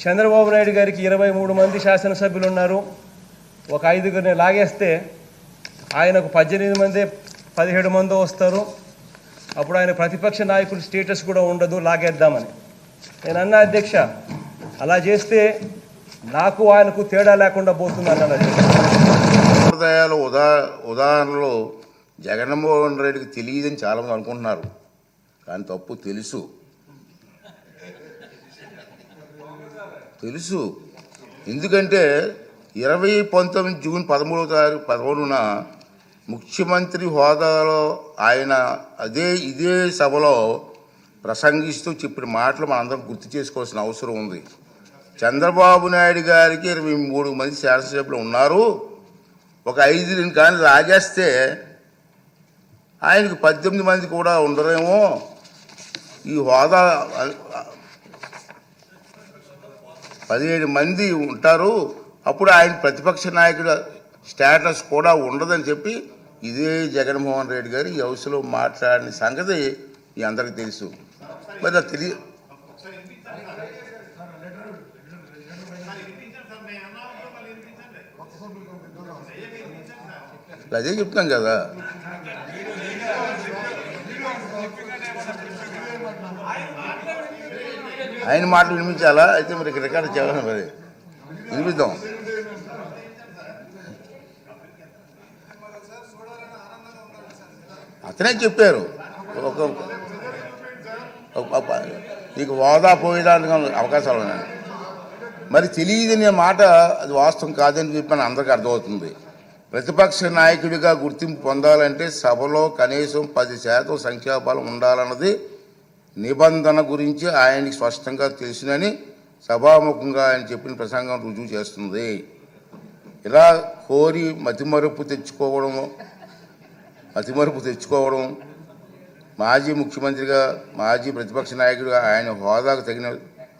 చంద్రబాబు నాయుడు గారికి 23 మంది శాసనసభ్యులు ఉన్నారు. ఒక 5గురిని లాగేస్తే ఆయనకు 18 మంది 17 మంది వస్తారు. అప్పుడు ఆయన ప్రతిపక్ష నాయకుడి స్టేటస్ కూడా ఉండదు, లాగేద్దామని. నేను అన్నా అధ్యక్ష, అలా చేస్తే నాకు ఆయనకు తేడా లేకుండా పోతుంది అన్నాడు. సంప్రదాయాలు ఉదాహరణలో జగన్మోహన్ రెడ్డికి తెలియదని చాలామంది అనుకుంటున్నారు, కానీ తప్పు. తెలుసు. ఎందుకంటే 2019 జూన్ 13న ముఖ్యమంత్రి హోదాలో ఆయన ఇదే సభలో ప్రసంగిస్తూ చెప్పిన మాటలు మనందరం గుర్తు చేసుకోవాల్సిన అవసరం ఉంది. చంద్రబాబు నాయుడు గారికి 23 మంది శాసనసభ్యులు ఉన్నారు, ఒక 5 కానీ లాగేస్తే ఆయనకు 18 మంది కూడా ఉండరేమో, ఈ హోదా 17 మంది ఉంటారు, అప్పుడు ఆయన ప్రతిపక్ష నాయకుడు స్టేటస్ కూడా ఉండదని చెప్పి ఇదే జగన్మోహన్ రెడ్డి గారు ఈ హౌస్లో మాట్లాడిన సంగతి మీ అందరికీ తెలుసు. మరి అది అదే చెప్తాం కదా. ఆయన మాటలు వినిపించాలా? అయితే మరి రికార్డు చేయాలి, మరి వినిపిద్దాం. అతనే చెప్పారు నీకు హోదా పోయేదానికి అవకాశాలు ఉన్నాయి. మరి తెలియదని మాట అది వాస్తవం కాదని చెప్పని అందరికీ అర్థమవుతుంది. ప్రతిపక్ష నాయకుడిగా గుర్తింపు పొందాలంటే సభలో కనీసం 10% సంఖ్యాబలం ఉండాలన్నది నిబంధన గురించి ఆయనకి స్పష్టంగా తెలుసునని సభాముఖంగా ఆయన చెప్పిన ప్రసంగం రుజువు చేస్తుంది. ఇలా కోరి మతిమరుపు తెచ్చుకోవడం మాజీ ముఖ్యమంత్రిగా, మాజీ ప్రతిపక్ష నాయకుడిగా ఆయన హోదాకు తగిన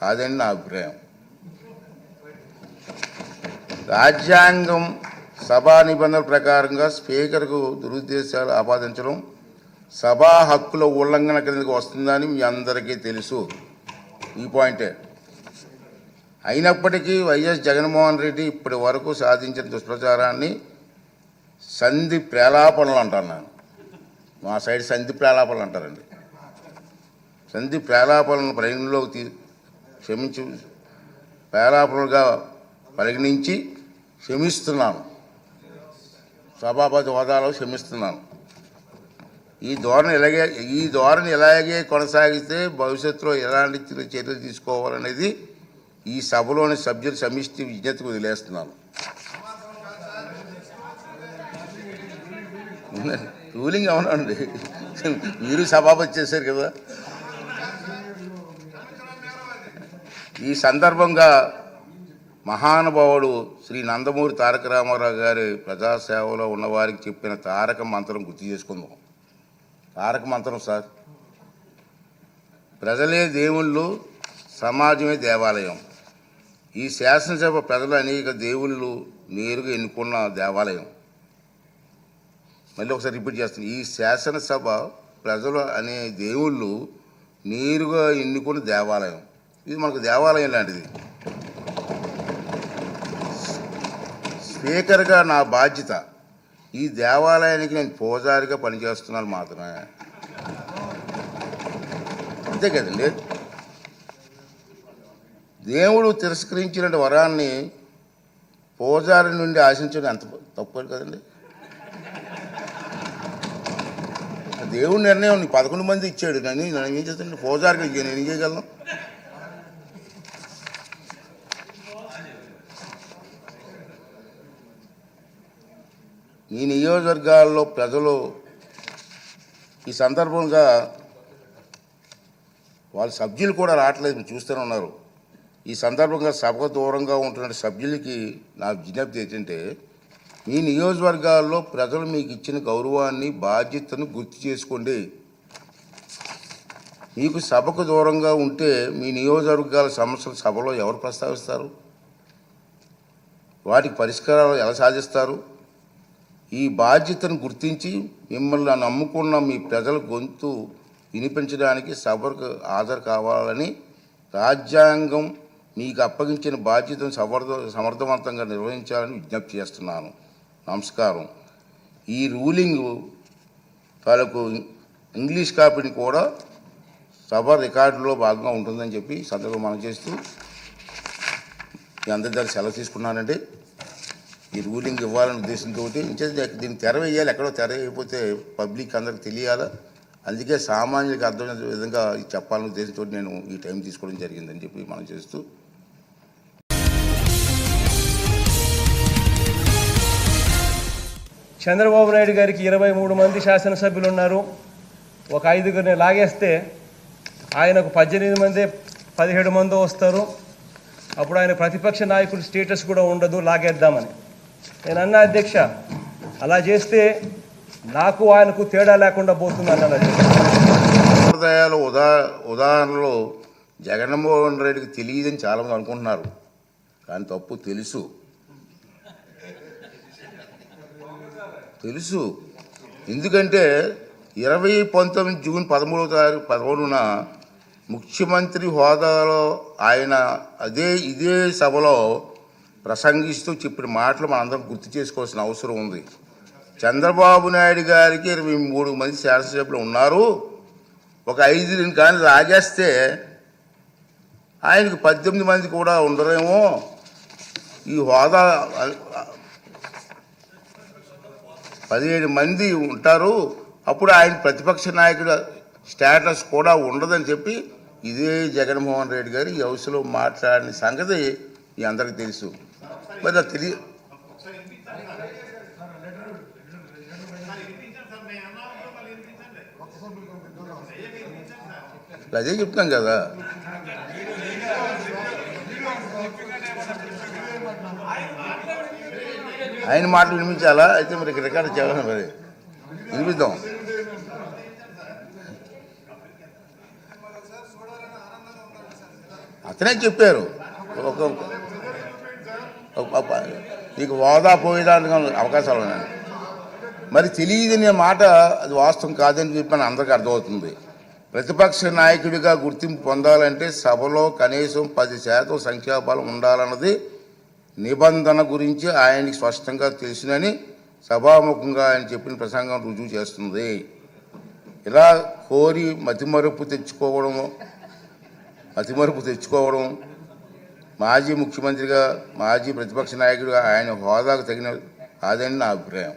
కాదని నా అభిప్రాయం. రాజ్యాంగం సభా నిబంధనల ప్రకారంగా స్పీకర్కు దురుద్దేశాలు ఆపాదించడం సభా హక్కుల ఉల్లంఘన కిందకు వస్తుందని మీ అందరికీ తెలుసు. ఈ పాయింటే. అయినప్పటికీ వైఎస్ జగన్మోహన్ రెడ్డి ఇప్పటి వరకు సాధించిన దుష్ప్రచారాన్ని సంధి ప్రేలాపనలు అంటాను నేను. మా సైడ్ సంధి ప్రేలాపనలు అంటారండి. సంధి ప్రేలాపనలను పరిగణలోకి ప్రేలాపనలుగా పరిగణించి క్షమిస్తున్నాను, సభాపతి హోదాలో క్షమిస్తున్నాను. ఈ ధోరణి ఇలాగే కొనసాగిస్తే భవిష్యత్తులో ఎలాంటి చర్యలు తీసుకోవాలనేది ఈ సభలోని సభ్యుల సమిష్టి విజ్ఞతకు వదిలేస్తున్నాను. రూలింగ్ అవునండి, మీరు సభాపతి చేశారు కదా. ఈ సందర్భంగా మహానుభావుడు శ్రీ నందమూరి తారక రామారావు గారి ప్రజాసేవలో ఉన్నవారికి చెప్పిన తారక మంత్రం గుర్తు చేసుకుందాం. తారక మంత్రం సార్, ప్రజలే దేవుళ్ళు, సమాజమే దేవాలయం. ఈ శాసనసభ ప్రజలు అనేక దేవుళ్ళు నేరుగా ఎన్నుకున్న దేవాలయం. మళ్ళీ ఒకసారి రిపీట్ చేస్తాను, ఈ శాసనసభ ప్రజలు అనే దేవుళ్ళు నేరుగా ఎన్నుకున్న దేవాలయం. ఇది మనకు దేవాలయం లాంటిది. స్పీకర్గా నా బాధ్యత ఈ దేవాలయానికి నేను పూజారిగా పనిచేస్తున్నాను మాత్రమే, అంతే కదండి. దేవుడు తిరస్కరించిన వరాన్ని పూజారి నుండి ఆశించడం ఎంత తప్పు కదండి. దేవుడి నిర్ణయం 11 మంది ఇచ్చాడు, నన్ను ఏం చేస్తాను? పూజారిగా నేను ఏం చేయగలను? ఈ నియోజకవర్గాల్లో ప్రజలు ఈ సందర్భంగా వాళ్ళ సభ్యులు కూడా రావట్లేదు, మీరు చూస్తూనే ఉన్నారు. ఈ సందర్భంగా సభకు దూరంగా ఉంటున్న సభ్యులకి నా విజ్ఞప్తి ఏంటంటే, మీ నియోజకవర్గాల్లో ప్రజలు మీకు ఇచ్చిన గౌరవాన్ని, బాధ్యతను గుర్తు చేసుకోండి. మీకు సభకు దూరంగా ఉంటే మీ నియోజకవర్గాల సమస్యలు సభలో ఎవరు ప్రస్తావిస్తారు? వాటికి పరిష్కారాలు ఎలా సాధిస్తారు? ఈ బాధ్యతను గుర్తించి మిమ్మల్ని నమ్ముకున్న మీ ప్రజల గొంతు వినిపించడానికి సభకు హాజరు కావాలని రాజ్యాంగం మీకు అప్పగించిన బాధ్యతను సమర్థవంతంగా నిర్వహించాలని విజ్ఞప్తి చేస్తున్నాను. నమస్కారం. ఈ రూలింగ్ తాలూకు ఇంగ్లీష్ కాపీని కూడా సభ రికార్డులో భాగంగా ఉంటుందని చెప్పి సందర్భం మనం చేస్తూ మీ అందరి దగ్గర సెలవు తీసుకున్నానండి. ఈ రూలింగ్ ఇవ్వాలనే ఉద్దేశంతో దీన్ని తెర వేయాలి, ఎక్కడో తెర వేయకపోతే పబ్లిక్ అందరికి తెలియాలా, అందుకే సామాన్యులకు అర్థమైన విధంగా చెప్పాలనే ఉద్దేశంతో నేను ఈ టైం తీసుకోవడం జరిగిందని చెప్పి మనం చేస్తూ చంద్రబాబు నాయుడు గారికి 23 మంది శాసనసభ్యులు ఉన్నారు. ఒక 5గురిని లాగేస్తే ఆయనకు 18 మంది 17 మందో వస్తారు. అప్పుడు ఆయన ప్రతిపక్ష నాయకుడు స్టేటస్ కూడా ఉండదు, లాగేద్దామని. నేను అన్నా అధ్యక్ష, అలా చేస్తే నాకు ఆయనకు తేడా లేకుండా పోతుంది అన్నాను. సంప్రదాయాలు ఉదాహరణలో జగన్మోహన్ రెడ్డికి తెలియదని చాలామంది అనుకుంటున్నారు, కానీ తప్పు తెలుసు. ఎందుకంటే 2019 జూన్ 13న ముఖ్యమంత్రి హోదాలో ఆయన ఇదే సభలో ప్రసంగిస్తూ చెప్పిన మాటలు మనందరం గుర్తు చేసుకోవాల్సిన అవసరం ఉంది. చంద్రబాబు నాయుడు గారికి 23 మంది శాసనసభ్యులు ఉన్నారు, ఒక 5 కానీ లాగేస్తే ఆయనకి 18 మంది కూడా ఉండరేమో, ఈ హోదా 17 మంది ఉంటారు, అప్పుడు ఆయన ప్రతిపక్ష నాయకుడు స్టేటస్ కూడా ఉండదని చెప్పి ఇదే జగన్మోహన్ రెడ్డి గారు ఈ హౌస్లో మాట్లాడిన సంగతి ఈ అందరికీ తెలుసు. మరి అది అదే చెప్తాం కదా. ఆయన మాటలు వినిపించాలా? అయితే మరి రికార్డు చేయాలి, మరి వినిపిద్దాం. అతనే చెప్పారు, నీకు హోదా పోయేదానికి అవకాశాలు ఉన్నాయి. మరి తెలియదనే మాట అది వాస్తవం కాదని చెప్పని అందరికీ అర్థమవుతుంది. ప్రతిపక్ష నాయకుడిగా గుర్తింపు పొందాలంటే సభలో కనీసం 10% సంఖ్యాబలం ఉండాలన్నది నిబంధన గురించి ఆయనకి స్పష్టంగా తెలుసునని సభాముఖంగా ఆయన చెప్పిన ప్రసంగం రుజువు చేస్తుంది. ఇలా కోరి మతిమరుపు తెచ్చుకోవడం మాజీ ముఖ్యమంత్రిగా, మాజీ ప్రతిపక్ష నాయకుడిగా ఆయన హోదాకు తగిన కాదని నా అభిప్రాయం.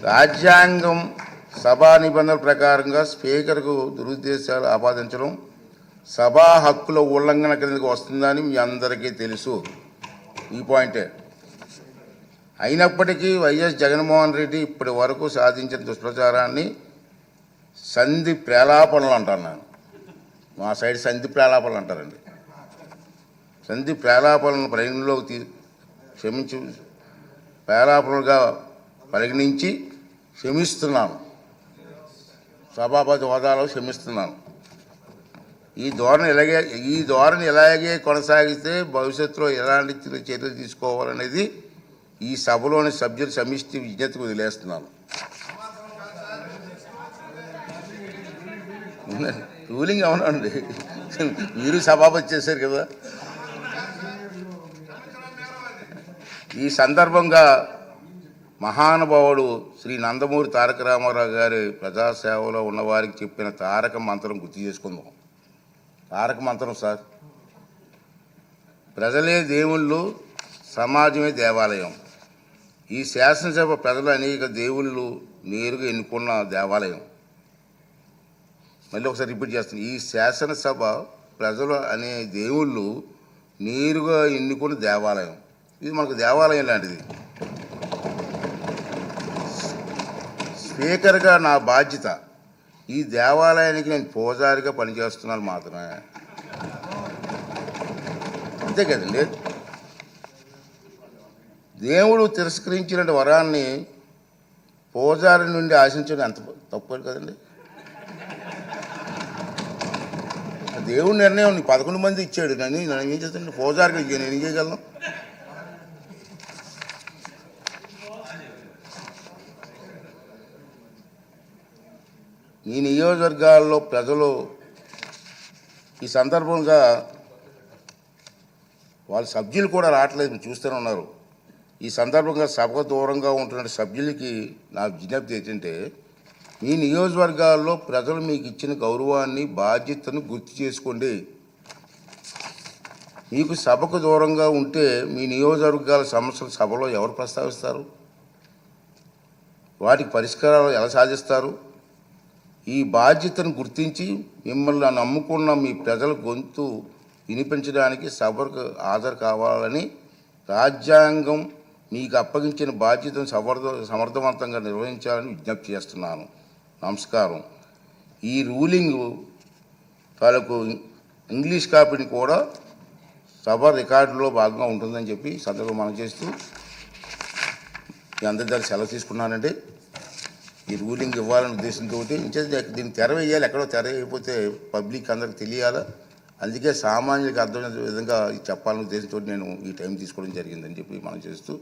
రాజ్యాంగం సభా నిబంధనల ప్రకారంగా స్పీకర్కు దురుద్దేశాలు ఆపాదించడం సభా హక్కుల ఉల్లంఘన కిందకి వస్తుందని మీ అందరికీ తెలుసు. ఈ పాయింటే అయినప్పటికీ వైఎస్ జగన్మోహన్ రెడ్డి ఇప్పటి వరకు సాధించిన దుష్ప్రచారాన్ని సంధి ప్రేలాపనలు అంటాను నేను. మా సైడ్ సంధి ప్రేలాపనలు అంటారండి. సంధి ప్రేలాపనలను పరిగణలోకి ప్రేలాపనలుగా పరిగణించి క్షమిస్తున్నాను, సభాపతి హోదాలో క్షమిస్తున్నాను. ఈ ధోరణి ఇలాగే కొనసాగిస్తే భవిష్యత్తులో ఎలాంటి చర్యలు తీసుకోవాలనేది ఈ సభలోని సభ్యుల సమిష్టి విజ్ఞతకు వదిలేస్తున్నాను. రూలింగ్ అవునండి, మీరు సభాపతి చేశారు కదా. ఈ సందర్భంగా మహానుభావుడు శ్రీ నందమూరి తారక రామారావు గారి ప్రజాసేవలో ఉన్నవారికి చెప్పిన తారక మంత్రం గుర్తు చేసుకుందాం. తారక మంత్రం సార్, ప్రజలే దేవుళ్ళు, సమాజమే దేవాలయం. ఈ శాసనసభ ప్రజలు అనేక దేవుళ్ళు నేరుగా ఎన్నుకున్న దేవాలయం. మళ్ళీ ఒకసారి రిపీట్ చేస్తాను, ఈ శాసనసభ ప్రజలు అనే దేవుళ్ళు నేరుగా ఎన్నుకున్న దేవాలయం. ఇది మనకు దేవాలయం లాంటిది. స్పీకర్గా నా బాధ్యత ఈ దేవాలయానికి నేను పూజారిగా పనిచేస్తున్నాను మాత్రమే, అంతే కదండి. దేవుడు తిరస్కరించిన వరాన్ని పూజారి నుండి ఆశించడం ఎంత తప్పు కదండి. దేవుడి నిర్ణయం 11 మంది ఇచ్చాడు, నన్ను ఏం చేస్తాను, పూజారిగా నేను ఏం చేయగలను? ఈ నియోజకవర్గాల్లో ప్రజలు ఈ సందర్భంగా వాళ్ళ సభ్యులు కూడా రావట్లేదు, మీరు చూస్తూనే ఉన్నారు. ఈ సందర్భంగా సభకు దూరంగా ఉంటున్న సభ్యులకి నా విజ్ఞప్తి ఏంటంటే, మీ నియోజకవర్గాల్లో ప్రజలు మీకు ఇచ్చిన గౌరవాన్ని, బాధ్యతను గుర్తు చేసుకోండి. మీకు సభకు దూరంగా ఉంటే మీ నియోజకవర్గాల సమస్యలు సభలో ఎవరు ప్రస్తావిస్తారు? వాటికి పరిష్కారాలు ఎలా సాధిస్తారు? ఈ బాధ్యతను గుర్తించి మిమ్మల్ని నమ్ముకున్న మీ ప్రజల గొంతు వినిపించడానికి సభకు హాజరు కావాలని, రాజ్యాంగం మీకు అప్పగించిన బాధ్యతను సమర్థవంతంగా నిర్వహించాలని విజ్ఞప్తి చేస్తున్నాను. నమస్కారం. ఈ రూలింగ్ తాలూకు ఇంగ్లీష్ కాపీని కూడా సభ రికార్డులో భాగంగా ఉంటుందని చెప్పి సందర్భంగా మనం చేస్తూ మీ అందరి దగ్గర సెలవు తీసుకున్నానండి. ఈ రూలింగ్ ఇవ్వాలనే ఉద్దేశంతో దీన్ని తెర వేయాలి, ఎక్కడో తెర వేయకపోతే పబ్లిక్ అందరికి తెలియాలా, అందుకే సామాన్యులకు అర్థమయ్యే విధంగా చెప్పాలనే ఉద్దేశంతో నేను ఈ టైం తీసుకోవడం జరిగిందని చెప్పి మనం చేస్తూ